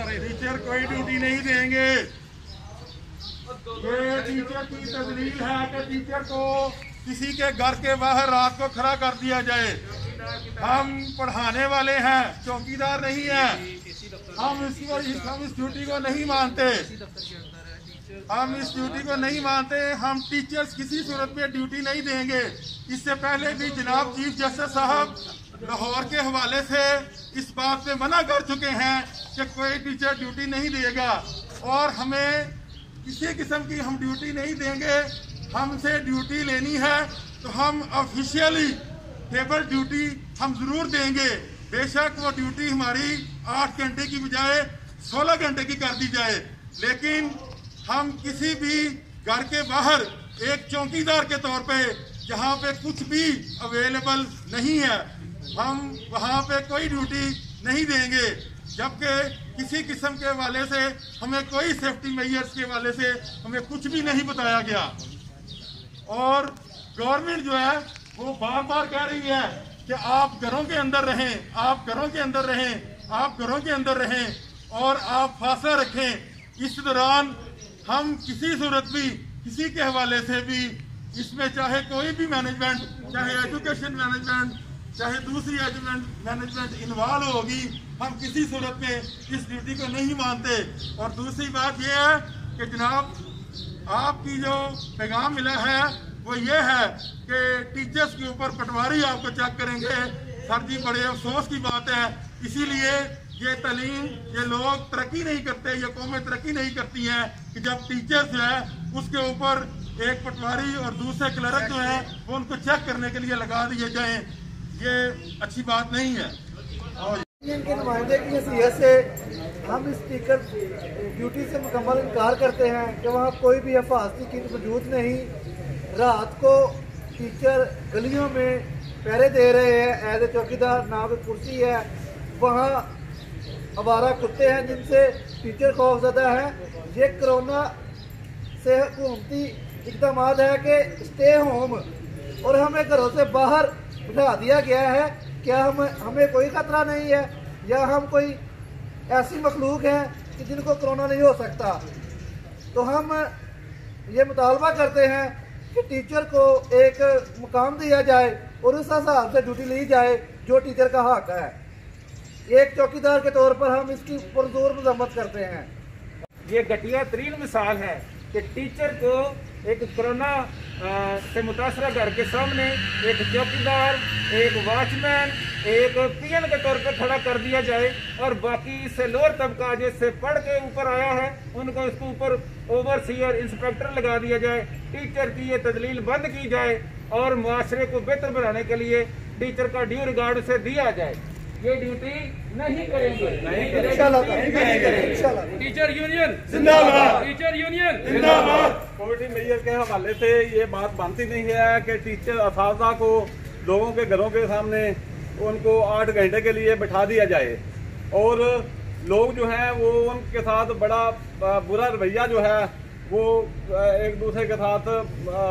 Teacher कोई duty नहीं देंगे। ये टीचर की तजलील है कि टीचर को किसी के घर के बाहर रात को खड़ा कर दिया जाए। हम पढ़ाने वाले हैं, चौकीदार नहीं है। हम इस ड्यूटी को नहीं मानते। हम इस ड्यूटी को नहीं मानते। हम टीचर्स किसी सूरत में ड्यूटी नहीं देंगे। इससे पहले भी जनाब चीफ जस्टिस साहब लाहौर के हवाले से इस बात पे मना कर चुके हैं कि कोई टीचर ड्यूटी नहीं देगा, और हमें किसी किस्म की हम ड्यूटी नहीं देंगे। हमसे ड्यूटी लेनी है तो हम ऑफिशियली टेबल ड्यूटी हम जरूर देंगे। बेशक वो ड्यूटी हमारी 8 घंटे की बजाय 16 घंटे की कर दी जाए, लेकिन हम किसी भी घर के बाहर एक चौकीदार के तौर पे जहाँ पे कुछ भी अवेलेबल नहीं है, हम वहाँ पे कोई ड्यूटी नहीं देंगे। जबकि किसी किस्म के हवाले से हमें कोई सेफ्टी मेजर्स के हवाले से हमें कुछ भी नहीं बताया गया। और गवर्नमेंट जो है वो बार बार कह रही है कि आप घरों के अंदर रहें, आप घरों के अंदर रहें, आप घरों के अंदर रहें और आप फासला रखें। इस दौरान हम किसी सूरत भी किसी के हवाले से भी इसमें चाहे कोई भी मैनेजमेंट, चाहे एजुकेशन मैनेजमेंट, चाहे दूसरी मैनेजमेंट इन्वॉल्व होगी, हम किसी सूरत में इस ड्यूटी को नहीं मानते। और दूसरी बात यह है कि जनाब आपकी जो पैगाम मिला है वो ये है कि टीचर्स के ऊपर पटवारी आपको चेक करेंगे। सर जी बड़े अफसोस की बात है। इसीलिए ये तालीम, ये लोग तरक्की नहीं करते, ये कौमें तरक्की नहीं करती हैं कि जब टीचर्स जो है उसके ऊपर एक पटवारी और दूसरे क्लर्क जो है वो उनको चेक करने के लिए लगा दिए जाएं। ये अच्छी बात नहीं है। और इनके नुमाइंदे की हैसियत से हम इस टीचर ड्यूटी से मुकम्मल इनकार करते हैं कि वहाँ कोई भी हिफाजती चीज़ मौजूद नहीं। रात को टीचर गलियों में पहरे दे रहे हैं एज ए चौकीदार, ना कोई कुर्सी है। वहाँ आवारा कुत्ते हैं जिनसे टीचर खौफजदा है। ये कोरोना से हुकूमती इक़दाम है कि स्टे होम और हमें घरों से बाहर बिठा दिया गया है। क्या हमें कोई खतरा नहीं है या हम कोई ऐसी मखलूक है कि जिनको कोरोना नहीं हो सकता? तो हम ये मुतालबा करते हैं कि टीचर को एक मुकाम दिया जाए और उस हिसाब से ड्यूटी ली जाए जो टीचर का हक है। एक चौकीदार के तौर पर हम इसकी पुरजोर मजम्मत करते हैं। ये घटिया तरीन मिसाल है कि टीचर को एक कोरोना से मुतासरा घर के सामने एक चौकीदार, एक वॉचमैन, एक पीएन के तौर पर खड़ा कर दिया जाए और बाकी इससे लोअर तबका जिससे पढ़ के ऊपर आया है उनको इसके ऊपर ओवरसीयर, इंस्पेक्टर लगा दिया जाए। टीचर की ये तजलील बंद की जाए और मुआशरे को बेहतर बनाने के लिए टीचर का ड्यू रिगार्ड उसे दिया जाए। ये ड्यूटी नहीं करेंगे, टीचर यूनियन जिंदाबाद, टीचर यूनियन जिंदाबाद। कोविड मेजर के हवाले से ये बात बनती नहीं है कि टीचर असातिज़ा को लोगों के घरों के सामने उनको 8 घंटे के लिए बैठा दिया जाए और लोग जो हैं वो उनके साथ बड़ा बुरा रवैया जो है वो एक दूसरे के साथ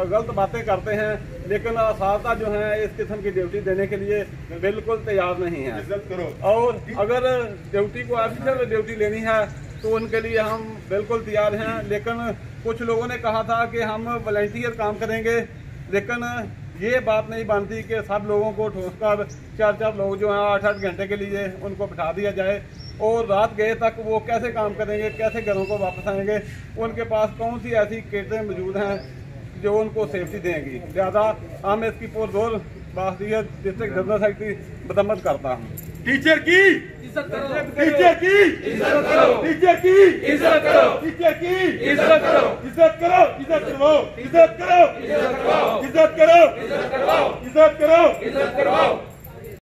गलत बातें करते हैं, लेकिन असातिज़ा जो हैं इस किस्म की ड्यूटी देने के लिए बिल्कुल तैयार नहीं है। और अगर ड्यूटी को ऑफिशियल ड्यूटी लेनी है तो उनके लिए हम बिल्कुल तैयार हैं। लेकिन कुछ लोगों ने कहा था कि हम वॉलंटियर काम करेंगे, लेकिन ये बात नहीं बनती कि सब लोगों को ठोस कर 4 लोग जो हैं 8 घंटे के लिए उनको बिठा दिया जाए और रात गए तक वो कैसे काम करेंगे, कैसे घरों को वापस आएंगे, उनके पास कौन सी ऐसी किटें मौजूद हैं जो उनको सेफ्टी देंगी। लिहाजा हम इसकी पुरजोर बासियत डिस्ट्रिक्ट जनरल सेक्रेटरी मजम्मत करता हूँ। टीचर की इज्जत करो, टीचर की इज्जत करो, टीचर की इज्जत करो, टीचर की इज्जत करो, इज्जत करो, इज्जत करो, इज्जत करो, इज्जत करो, इज्जत